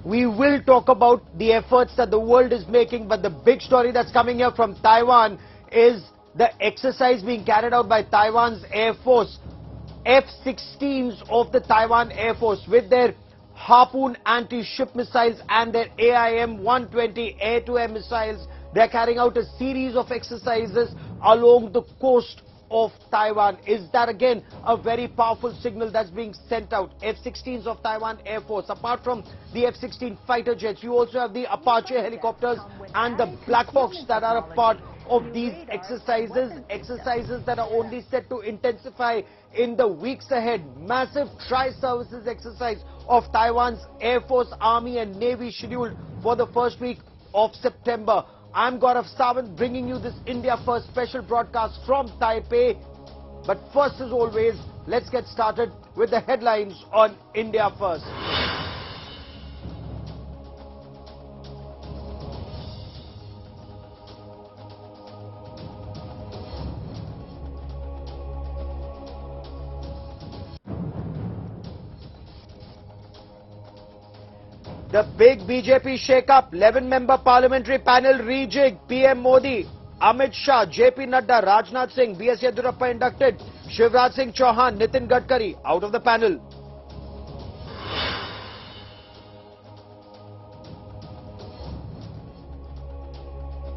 We will talk about the efforts that the world is making, but the big story that's coming here from Taiwan is the exercise being carried out by Taiwan's Air Force. F-16s of the Taiwan Air Force with their Harpoon anti-ship missiles and their AIM-120 air-to-air missiles. They're carrying out a series of exercises along the coast of Taiwan. Is that again a very powerful signal that's being sent out? F-16s of Taiwan Air Force. Apart from the F-16 fighter jets, you also have the Apache helicopters and the Black Hawks that are a part of these exercises that are only set to intensify in the weeks ahead. Massive tri-services exercise of Taiwan's Air Force, Army and Navy scheduled for the first week of September. I'm Gaurav Sawant bringing you this India First special broadcast from Taipei. But first, as always, let's get started with the headlines on India First. The big BJP shake-up, 11-member parliamentary panel rejig, PM Modi, Amit Shah, JP Nadda, Rajnath Singh, BS Yedurappa inducted, Shivraj Singh Chauhan, Nitin Gadkari out of the panel.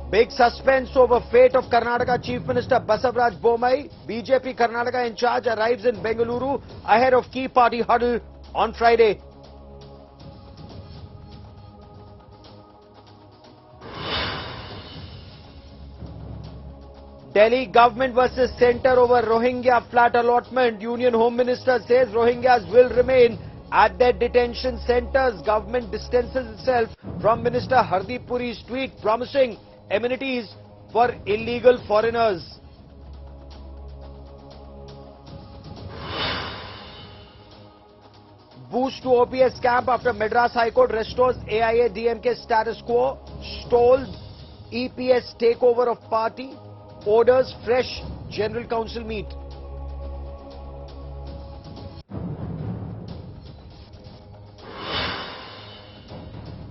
Big suspense over fate of Karnataka Chief Minister Basavaraj Bommai. BJP Karnataka in charge arrives in Bengaluru ahead of key party huddle on Friday. Delhi government versus centre over Rohingya flat allotment. Union Home Minister says Rohingyas will remain at their detention centres. Government distances itself from Minister Hardeep Puri's tweet promising amenities for illegal foreigners. Boost to OPS camp after Madras High Court restores AIA-DMK status quo. Stalled EPS takeover of party. Orders fresh General Council meet.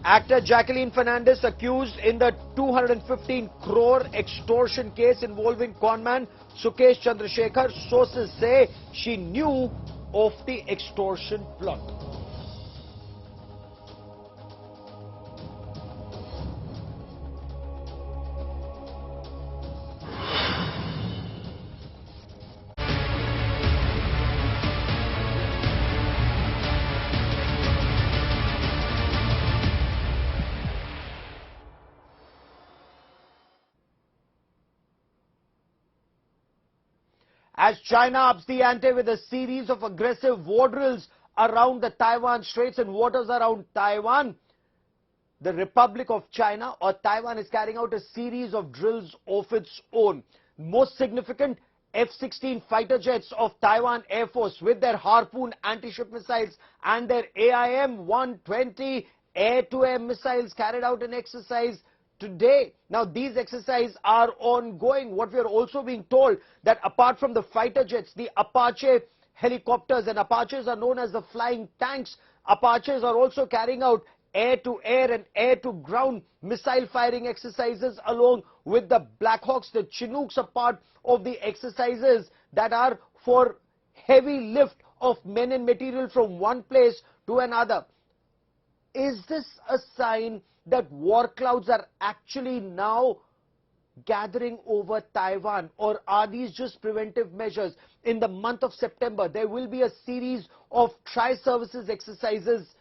Actor Jacqueline Fernandez accused in the 215 crore extortion case involving conman Sukesh Chandrasekhar. Sources say she knew of the extortion plot. As China ups the ante with a series of aggressive war drills around the Taiwan Straits and waters around Taiwan, the Republic of China or Taiwan is carrying out a series of drills of its own. Most significant, F-16 fighter jets of Taiwan Air Force with their Harpoon anti-ship missiles and their AIM-120 air-to-air missiles carried out an exercise today. Now, these exercises are ongoing. What we are also being told that apart from the fighter jets, the Apache helicopters, and Apaches are known as the flying tanks, Apaches are also carrying out air-to-air and air-to-ground missile firing exercises along with the Black Hawks. The Chinooks are part of the exercises that are for heavy lift of men and material from one place to another. Is this a sign that war clouds are actually now gathering over Taiwan, or are these just preventive measures? In the month of September, there will be a series of tri-services exercises,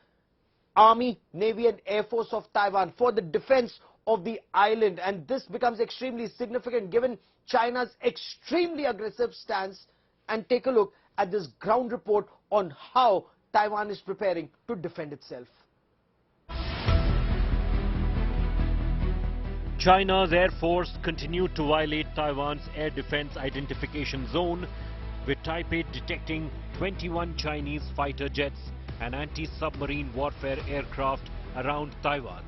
Army, Navy and Air Force of Taiwan for the defense of the island, and this becomes extremely significant given China's extremely aggressive stance. And take a look at this ground report on how Taiwan is preparing to defend itself. China's Air Force continued to violate Taiwan's air defense identification zone, with Taipei detecting 21 Chinese fighter jets and anti-submarine warfare aircraft around Taiwan.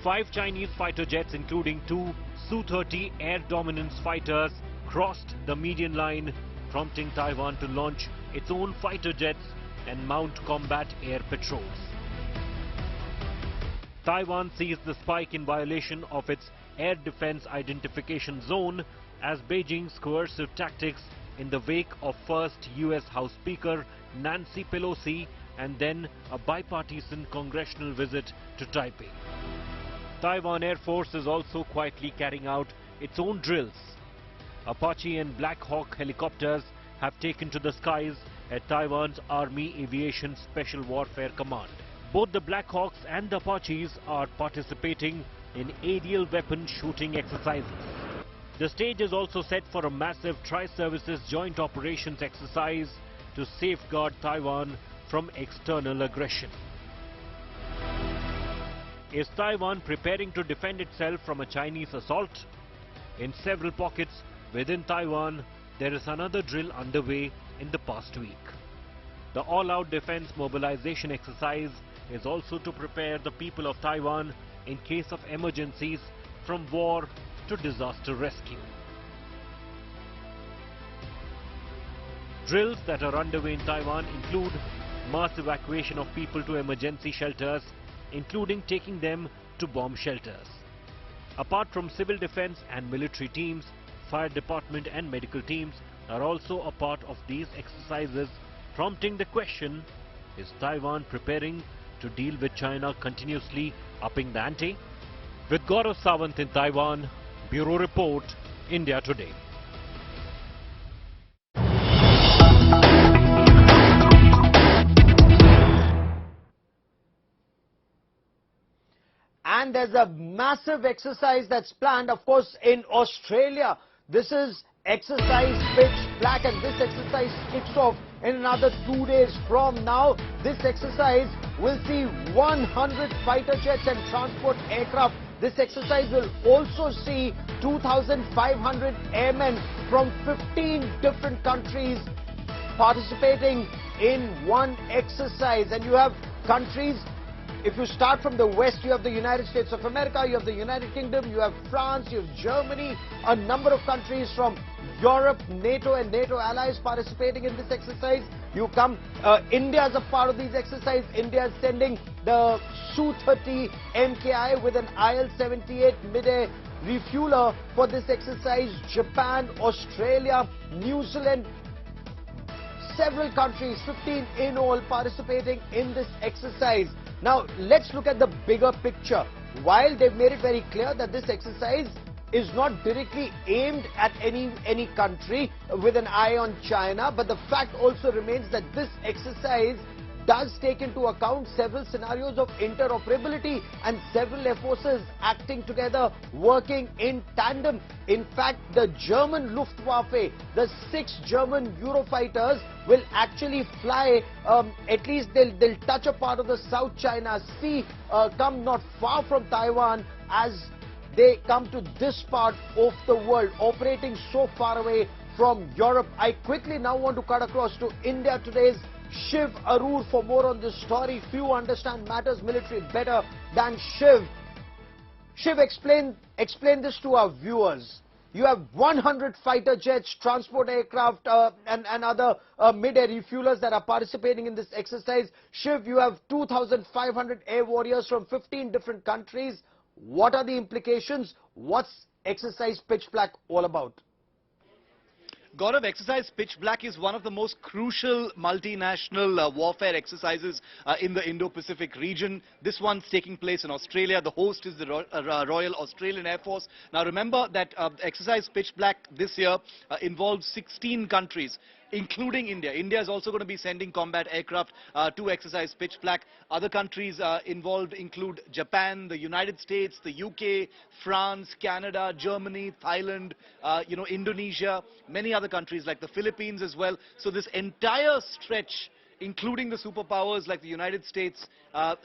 5 Chinese fighter jets, including 2 Su-30 air dominance fighters, crossed the median line, prompting Taiwan to launch its own fighter jets and mount combat air patrols. Taiwan sees the spike in violation of its air defense identification zone as Beijing's coercive tactics in the wake of first US House Speaker Nancy Pelosi and then a bipartisan congressional visit to Taipei. Taiwan Air Force is also quietly carrying out its own drills. Apache and Black Hawk helicopters have taken to the skies at Taiwan's Army Aviation Special Warfare Command. Both the Black Hawks and the Apaches are participating in aerial weapon shooting exercises. The stage is also set for a massive tri-services joint operations exercise to safeguard Taiwan from external aggression. Is Taiwan preparing to defend itself from a Chinese assault? In several pockets within Taiwan, there is another drill underway in the past week. The all-out defense mobilization exercise is also to prepare the people of Taiwan in case of emergencies from war to disaster rescue. Drills that are underway in Taiwan include mass evacuation of people to emergency shelters, including taking them to bomb shelters. Apart from civil defense and military teams, fire department and medical teams are also a part of these exercises, prompting the question, is Taiwan preparing to deal with China continuously upping the ante? With Gaurav Sawant in Taiwan, Bureau Report, India Today. And there's a massive exercise that's planned, of course, in Australia. This is exercise Pitch Black, and this exercise kicks off in another 2 days from now. This exercise will see 100 fighter jets and transport aircraft. This exercise will also see 2,500 airmen from 15 different countries participating in one exercise. And you have countries, if you start from the west, you have the United States of America, you have the United Kingdom, you have France, you have Germany, a number of countries from Europe, NATO and NATO allies participating in this exercise. You come, India is a part of these exercises. India is sending the Su-30 MKI with an IL-78 mid-air refueler for this exercise. Japan, Australia, New Zealand, several countries, 15 in all, participating in this exercise. Now, let's look at the bigger picture. While they've made it very clear that this exercise is not directly aimed at any country with an eye on China, but the fact also remains that this exercise does take into account several scenarios of interoperability and several air forces acting together, working in tandem. In fact, the German Luftwaffe, the 6 German Eurofighters will actually fly, at least they'll touch a part of the South China Sea, come not far from Taiwan as they come to this part of the world, operating so far away from Europe. I quickly now want to cut across to India Today's Shiv Arur for more on this story. Few understand matters military better than Shiv. Shiv, explain this to our viewers. You have 100 fighter jets, transport aircraft and other mid-air refuelers that are participating in this exercise. Shiv, you have 2,500 air warriors from 15 different countries. What are the implications? What's exercise Pitch Black all about? Gaurav, exercise Pitch Black is one of the most crucial multinational warfare exercises in the Indo-Pacific region. This one's taking place in Australia. The host is the Royal Australian Air Force. Now remember that exercise Pitch Black this year involves 16 countries, including India. India is also going to be sending combat aircraft to exercise Pitch Black. Other countries involved include Japan, the United States, the UK, France, Canada, Germany, Thailand, Indonesia, many other countries like the Philippines as well. So this entire stretch, including the superpowers like the United States, are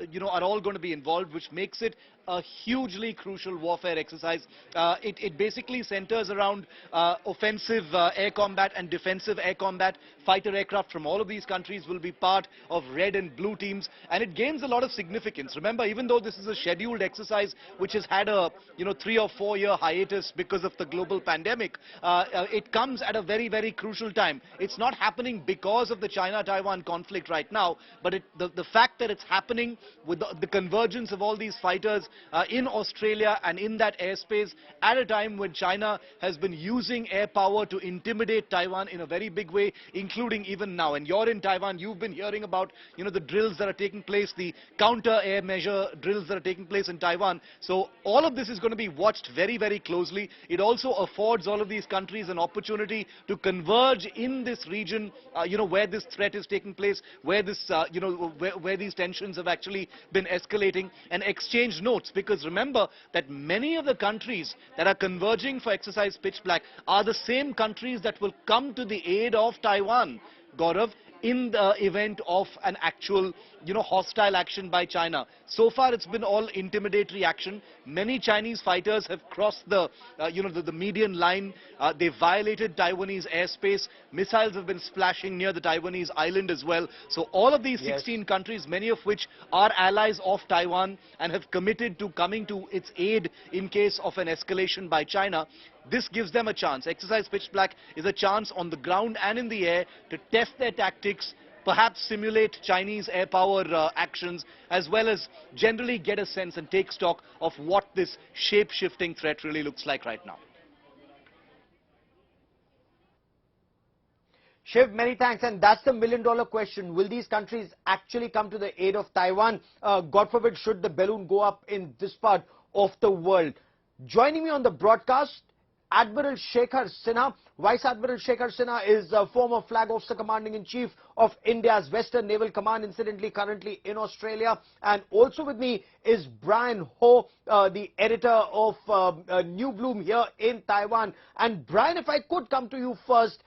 all going to be involved, which makes it a hugely crucial warfare exercise. It basically centers around offensive air combat and defensive air combat. Fighter aircraft from all of these countries will be part of red and blue teams, and it gains a lot of significance. Remember, even though this is a scheduled exercise which has had a 3 or 4 year hiatus because of the global pandemic, it comes at a very, very crucial time. It's not happening because of the China-Taiwan conflict right now, but the fact that it's happening with the convergence of all these fighters in Australia and in that airspace at a time when China has been using air power to intimidate Taiwan in a very big way, including even now. And you're in Taiwan, you've been hearing about the drills that are taking place, the counter air measure drills that are taking place in Taiwan. So all of this is going to be watched very, very closely. It also affords all of these countries an opportunity to converge in this region, where this threat is taking place, where this, where these tensions have actually been escalating, and exchange notes. Because remember that many of the countries that are converging for exercise Pitch Black are the same countries that will come to the aid of Taiwan, Gaurav, in the event of an actual, hostile action by China. So far, it's been all intimidatory action. Many Chinese fighters have crossed the, the median line. They violated Taiwanese airspace. Missiles have been splashing near the Taiwanese island as well. So all of these 16 countries, many of which are allies of Taiwan and have committed to coming to its aid in case of an escalation by China. This gives them a chance. Exercise Pitch Black is a chance on the ground and in the air to test their tactics, perhaps simulate Chinese air power actions, as well as generally get a sense and take stock of what this shape-shifting threat really looks like right now. Shiv, many thanks. And that's the million-dollar question. Will these countries actually come to the aid of Taiwan? God forbid, should the balloon go up in this part of the world. Joining me on the broadcast, Admiral Shekhar Sinha. Vice Admiral Shekhar Sinha is a former Flag Officer Commanding-in-Chief of India's Western Naval Command, incidentally currently in Australia. And also with me is Brian Ho, the editor of New Bloom here in Taiwan. And Brian, if I could come to you first,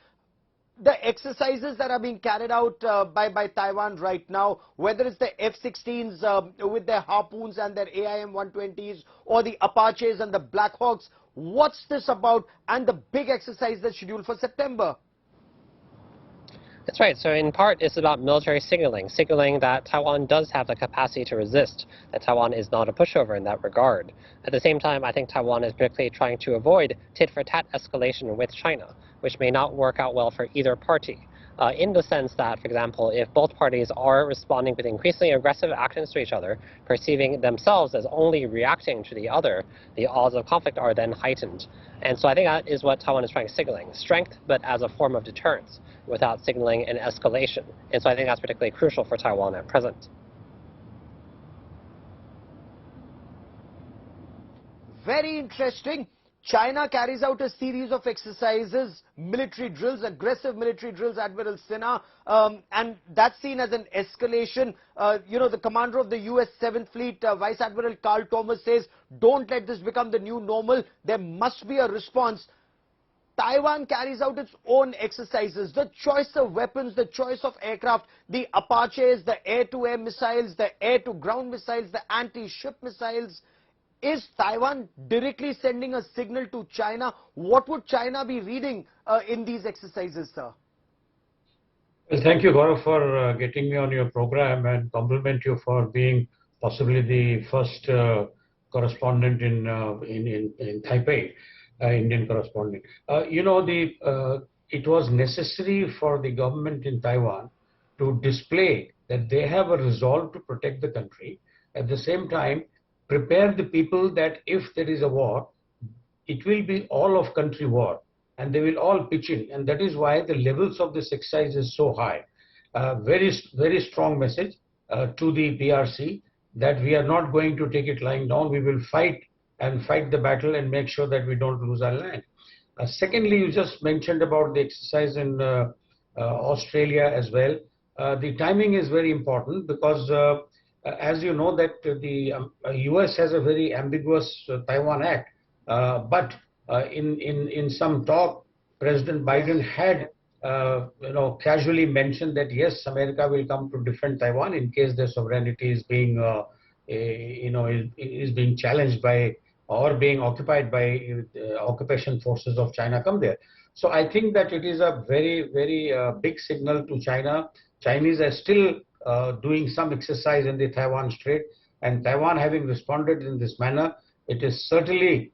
the exercises that are being carried out by Taiwan right now, whether it's the F-16s with their Harpoons and their AIM-120s, or the Apaches and the Black Hawks, what's this about, and the big exercise that's scheduled for September? That's right. So in part, it's about military signaling that Taiwan does have the capacity to resist, that Taiwan is not a pushover in that regard. At the same time, I think Taiwan is particularly trying to avoid tit-for-tat escalation with China, which may not work out well for either party. In the sense that, for example, if both parties are responding with increasingly aggressive actions to each other, perceiving themselves as only reacting to the other, the odds of conflict are then heightened. And so I think that is what Taiwan is trying to signaling, strength, but as a form of deterrence, without signaling an escalation. And so I think that's particularly crucial for Taiwan at present. Very interesting. China carries out a series of exercises, military drills, aggressive military drills, Admiral Sinha, and that's seen as an escalation. The commander of the US 7th Fleet, Vice Admiral Carl Thomas, says, don't let this become the new normal. There must be a response. Taiwan carries out its own exercises. The choice of weapons, the choice of aircraft, the Apaches, the air-to-air missiles, the air-to-ground missiles, the anti-ship missiles. Is Taiwan directly sending a signal to China? What would China be reading in these exercises, sir? Well, thank you, Gaurav, for getting me on your program, and compliment you for being possibly the first correspondent in Taipei, Indian correspondent. It was necessary for the government in Taiwan to display that they have a resolve to protect the country. At the same time, prepare the people that if there is a war, it will be all of country war, and they will all pitch in, and that is why the levels of this exercise is so high. Very, very strong message to the PRC that we are not going to take it lying down. We will fight the battle and make sure that we don't lose our land. Secondly, you just mentioned about the exercise in Australia as well. The timing is very important because as you know that the US has a very ambiguous Taiwan Act, but in some talk, President Biden had casually mentioned that yes, America will come to defend Taiwan in case their sovereignty is being is being challenged by or being occupied by occupation forces of China come there. So I think that it is a very, very big signal to China. Chinese are still doing some exercise in the Taiwan Strait, and Taiwan having responded in this manner, it is certainly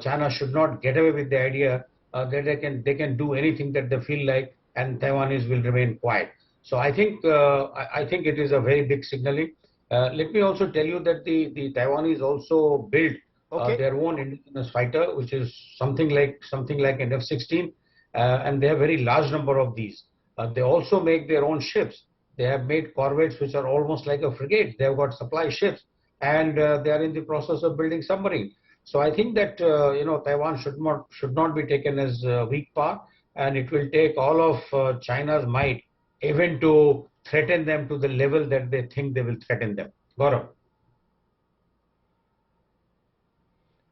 China should not get away with the idea that they can do anything that they feel like, and Taiwanese will remain quiet. So I think it is a very big signaling. Let me also tell you that the Taiwanese also built their own indigenous fighter, which is something like an F-16, and they have a very large number of these. They also make their own ships. They have made corvettes which are almost like a frigate. They have got supply ships, and they are in the process of building submarine. So I think that Taiwan should not be taken as weak power, and it will take all of China's might even to threaten them to the level that they think they will threaten them. Gaurav.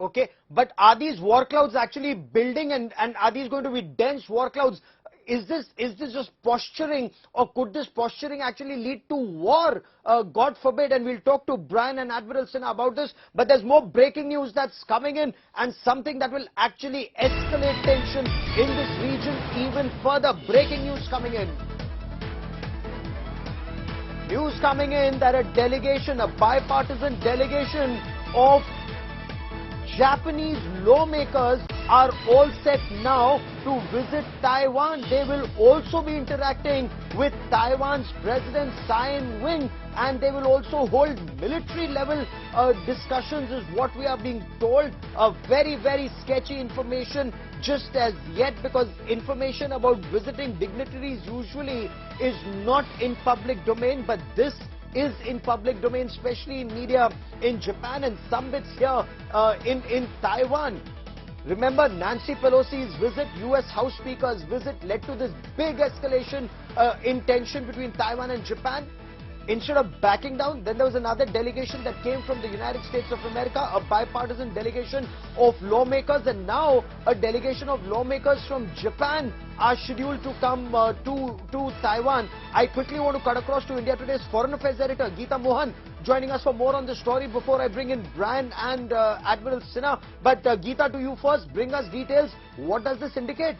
Okay, but are these war clouds actually building, and are these going to be dense war clouds? Is this just posturing, or could this posturing actually lead to war? God forbid, and we'll talk to Brian and Admiral Sinha about this, but there's more breaking news that's coming in, and something that will actually escalate tension in this region even further. Breaking news coming in. News coming in that a delegation, a bipartisan delegation of Japanese lawmakers are all set now to visit Taiwan. They will also be interacting with Taiwan's President Tsai Ing-wen, and they will also hold military level discussions is what we are being told. Very, very sketchy information just as yet, because information about visiting dignitaries usually is not in public domain, but this is in public domain, especially in media in Japan and some bits here in Taiwan. Remember, Nancy Pelosi's visit, US House Speaker's visit led to this big escalation in tension between Taiwan and Japan. Instead of backing down, then there was another delegation that came from the United States of America, a bipartisan delegation of lawmakers, and now a delegation of lawmakers from Japan are scheduled to come to Taiwan. I quickly want to cut across to India Today's Foreign Affairs editor, Geeta Mohan, joining us for more on this story before I bring in Brian and Admiral Sinha. But Geeta, to you first, bring us details. What does this indicate?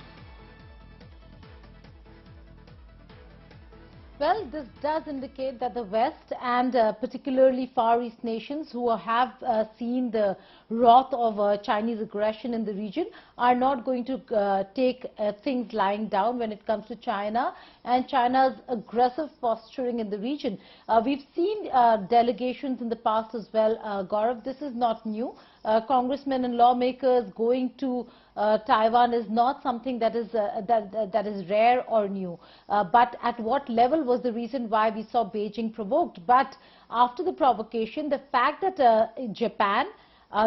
Well, this does indicate that the West and particularly Far East nations who have seen the wrath of Chinese aggression in the region are not going to take things lying down when it comes to China and China's aggressive posturing in the region. We've seen delegations in the past as well, Gaurav. This is not new. Congressmen and lawmakers going to Taiwan is not something that is rare or new. But at what level was the reason why we saw Beijing provoked? But after the provocation, the fact that Japan,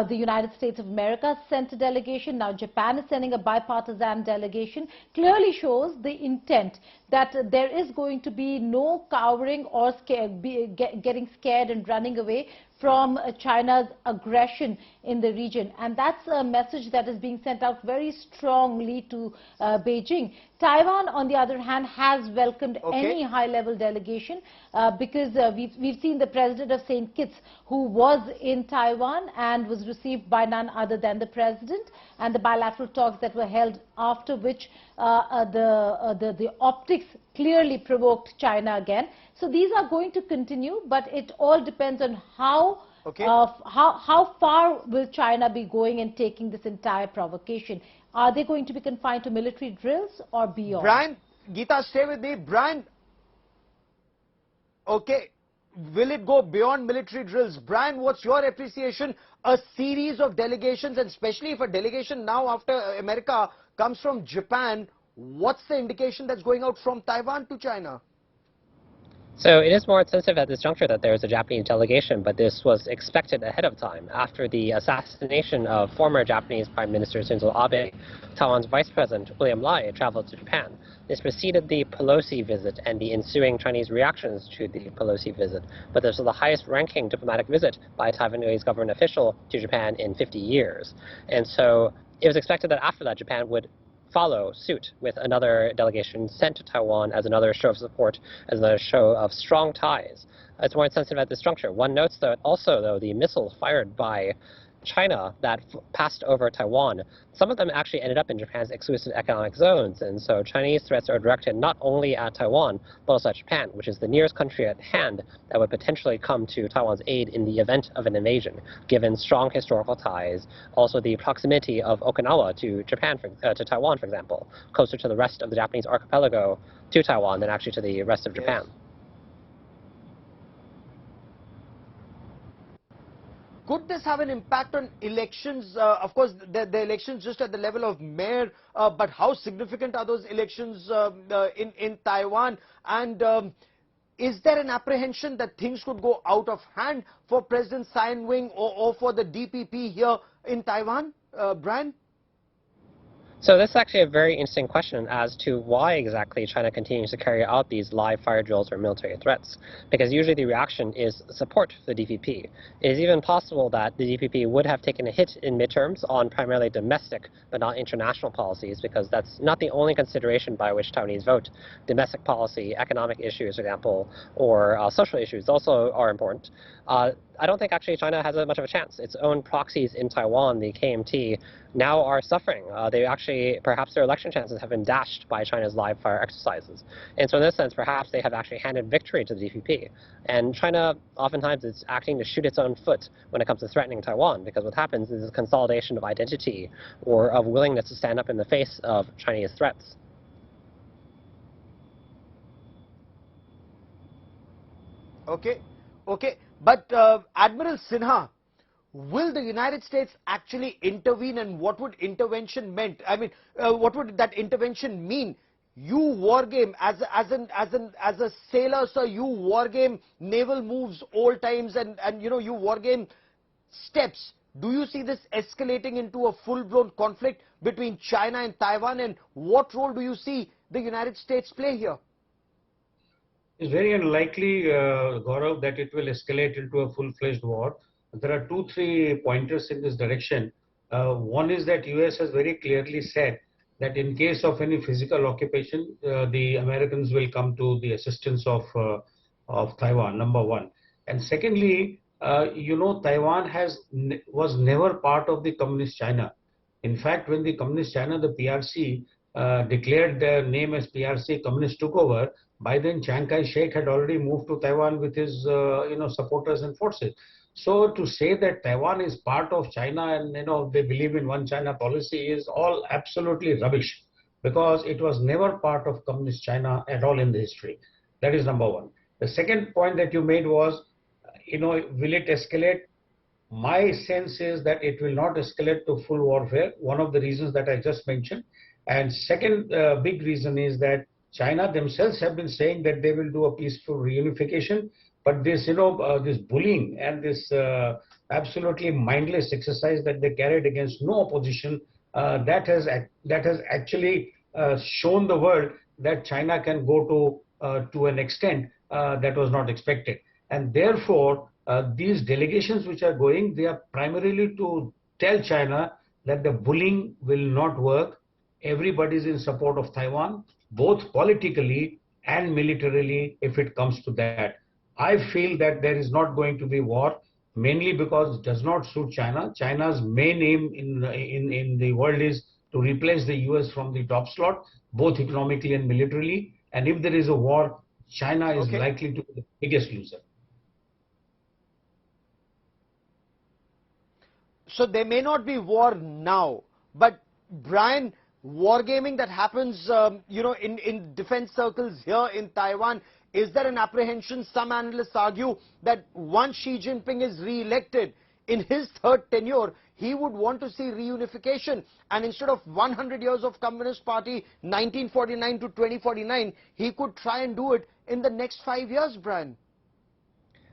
the United States of America sent a delegation, now Japan is sending a bipartisan delegation, clearly shows the intent that there is going to be no cowering or getting scared and running away from China's aggression in the region. And that's a message that is being sent out very strongly to Beijing. Taiwan, on the other hand, has welcomed any high-level delegation because we've seen the president of St. Kitts, who was in Taiwan and was received by none other than the president, and the bilateral talks that were held, after which the optics clearly provoked China again. So these are going to continue, but it all depends on how far will China be going and taking this entire provocation. Are they going to be confined to military drills or beyond? Brian, Geeta, stay with me. Brian, okay, will it go beyond military drills? Brian, what's your appreciation? A series of delegations, and especially if a delegation now after America comes from Japan, what's the indication that's going out from Taiwan to China? So it is more sensitive at this juncture that there is a Japanese delegation, but this was expected ahead of time. After the assassination of former Japanese Prime Minister Shinzo Abe, Taiwan's Vice President William Lai traveled to Japan. This preceded the Pelosi visit and the ensuing Chinese reactions to the Pelosi visit, but this was the highest-ranking diplomatic visit by a Taiwanese government official to Japan in 50 years. And so it was expected that after that, Japan would follow suit with another delegation sent to Taiwan as another show of support, as another show of strong ties. it's more insensitive at this juncture. One notes, though, also, though, the missiles fired by China that passed over Taiwan, some of them actually ended up in Japan's exclusive economic zones. And so Chinese threats are directed not only at Taiwan, but also at Japan, which is the nearest country at hand that would potentially come to Taiwan's aid in the event of an invasion, given strong historical ties, also the proximity of Okinawa to Japan, to Taiwan, for example, closer to the rest of the Japanese archipelago to Taiwan than actually to the rest of Japan. Could this have an impact on elections? Of course, the elections just at the level of mayor, but how significant are those elections in Taiwan? And is there an apprehension that things could go out of hand for President Tsai Ing-wen or for the DPP here in Taiwan, Brian? So this is actually a very interesting question as to why exactly China continues to carry out these live fire drills or military threats, because usually the reaction is support for the DPP. It is even possible that the DPP would have taken a hit in midterms on primarily domestic but not international policies, because that's not the only consideration by which Taiwanese vote. Domestic policy, economic issues, for example, or social issues also are important. I don't think actually China has much of a chance. Its own proxies in Taiwan, the KMT, now are suffering. They actually, perhaps their election chances have been dashed by China's live fire exercises. And so in this sense, perhaps they have actually handed victory to the DPP. And China oftentimes is acting to shoot its own foot when it comes to threatening Taiwan, because what happens is a consolidation of identity or of willingness to stand up in the face of Chinese threats. Okay. But Admiral Sinha, will the United States actually intervene, and what would intervention mean? I mean, what would that intervention mean? You war game as a sailor, sir. You war game naval moves old times, and you war game steps. Do you see this escalating into a full-blown conflict between China and Taiwan, and what role do you see the United States play here? It's very unlikely, Gaurav, that it will escalate into a full-fledged war. There are 2-3 pointers in this direction. One is that US has very clearly said that in case of any physical occupation, the Americans will come to the assistance of Taiwan, number one. And secondly, Taiwan was never part of the Communist China. In fact, when the Communist China, the PRC, declared their name as PRC, Communist took over, by then Chiang Kai-shek had already moved to Taiwan with his supporters and forces. So to say that Taiwan is part of China and they believe in one China policy is all absolutely rubbish, because it was never part of Communist China at all in the history. That is number one. The second point that you made was, will it escalate? My sense is that it will not escalate to full warfare, one of the reasons that I just mentioned. And second big reason is that China themselves have been saying that they will do a peaceful reunification, but this, this bullying and this absolutely mindless exercise that they carried against no opposition, that has actually shown the world that China can go to an extent that was not expected. And therefore, these delegations which are going, they are primarily to tell China that the bullying will not work. Everybody is in support of Taiwan, both politically and militarily, if it comes to that. I feel that there is not going to be war, mainly because it does not suit China. China's main aim in the world is to replace the US from the top slot, both economically and militarily. And if there is a war, China is likely to be the biggest loser. So there may not be war now, but Brian, wargaming that happens, in defense circles here in Taiwan, is there an apprehension? Some analysts argue that once Xi Jinping is re-elected, in his third tenure, he would want to see reunification. And instead of 100 years of Communist Party, 1949 to 2049, he could try and do it in the next 5 years, Brian.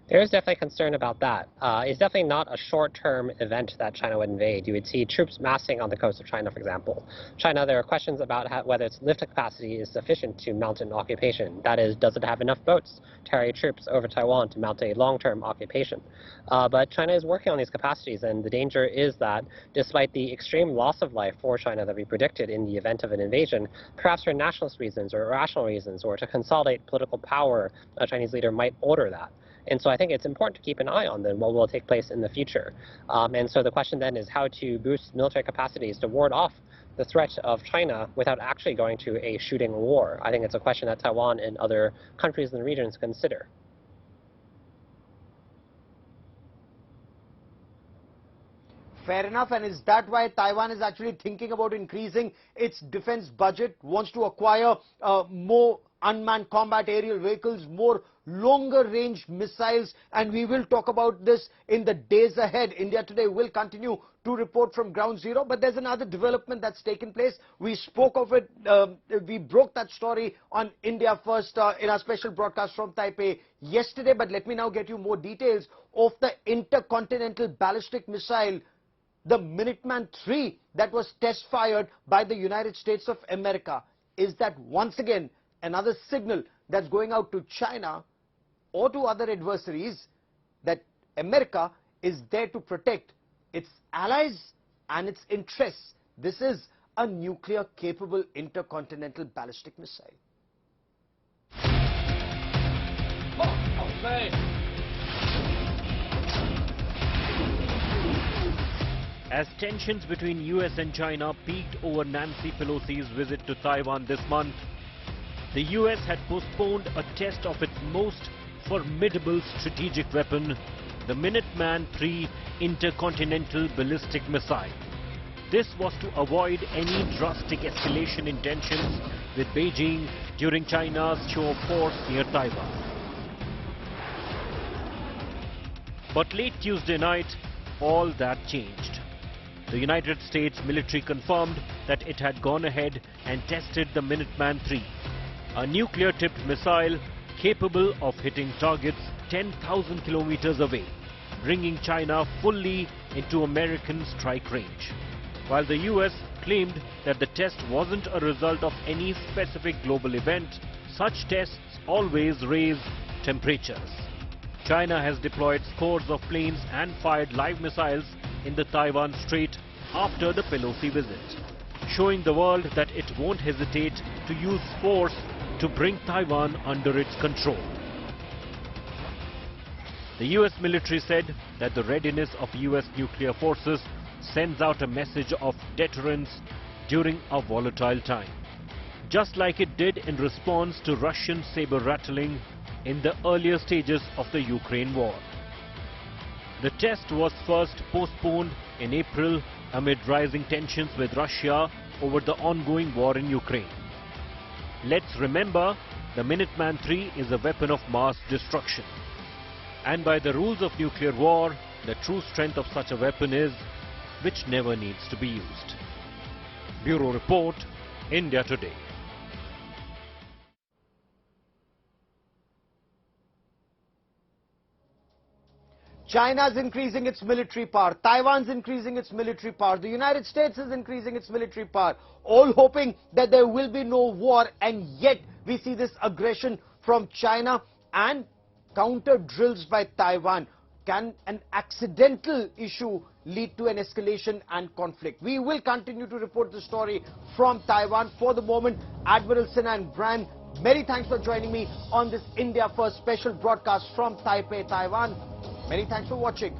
There is definitely concern about that. It's definitely not a short-term event that China would invade. You would see troops massing on the coast of China, for example. China, there are questions about whether its lift capacity is sufficient to mount an occupation. That is, does it have enough boats to carry troops over Taiwan to mount a long-term occupation? But China is working on these capacities, and the danger is that despite the extreme loss of life for China that we predicted in the event of an invasion, perhaps for nationalist reasons or irrational reasons or to consolidate political power, a Chinese leader might order that. And so I think it's important to keep an eye on them, what will take place in the future. And so the question then is how to boost military capacities to ward off the threat of China without actually going to a shooting war. I think it's a question that Taiwan and other countries in the region consider. Fair enough, and is that why Taiwan is actually thinking about increasing its defense budget, wants to acquire more unmanned combat aerial vehicles, more longer range missiles, and we will talk about this in the days ahead. India Today will continue to report from ground zero, but there's another development that's taken place. We spoke of it, we broke that story on India First in our special broadcast from Taipei yesterday, but let me now get you more details of the intercontinental ballistic missile, the Minuteman III, that was test fired by the United States of America. Is that once again another signal that's going out to China or to other adversaries that America is there to protect its allies and its interests? This is a nuclear capable intercontinental ballistic missile. As tensions between US and China peaked over Nancy Pelosi's visit to Taiwan this month, the US had postponed a test of its most formidable strategic weapon, the Minuteman III intercontinental ballistic missile. This was to avoid any drastic escalation in tensions with Beijing during China's show of force near Taiwan. But late Tuesday night, all that changed. The United States military confirmed that it had gone ahead and tested the Minuteman III, a nuclear-tipped missile capable of hitting targets 10,000 kilometers away, bringing China fully into American strike range. While the US claimed that the test wasn't a result of any specific global event, such tests always raise temperatures. China has deployed scores of planes and fired live missiles in the Taiwan Strait after the Pelosi visit, showing the world that it won't hesitate to use force to bring Taiwan under its control. The US military said that the readiness of US nuclear forces sends out a message of deterrence during a volatile time, just like it did in response to Russian saber-rattling in the earlier stages of the Ukraine war. The test was first postponed in April amid rising tensions with Russia over the ongoing war in Ukraine. Let's remember, the Minuteman III is a weapon of mass destruction. And by the rules of nuclear war, the true strength of such a weapon is which never needs to be used. Bureau Report, India Today. China's increasing its military power, Taiwan's increasing its military power, the United States is increasing its military power, all hoping that there will be no war, and yet we see this aggression from China and counter drills by Taiwan. Can an accidental issue lead to an escalation and conflict? We will continue to report the story from Taiwan. For the moment, Admiral Sinha and Brian, many thanks for joining me on this India First special broadcast from Taipei, Taiwan. Many thanks for watching.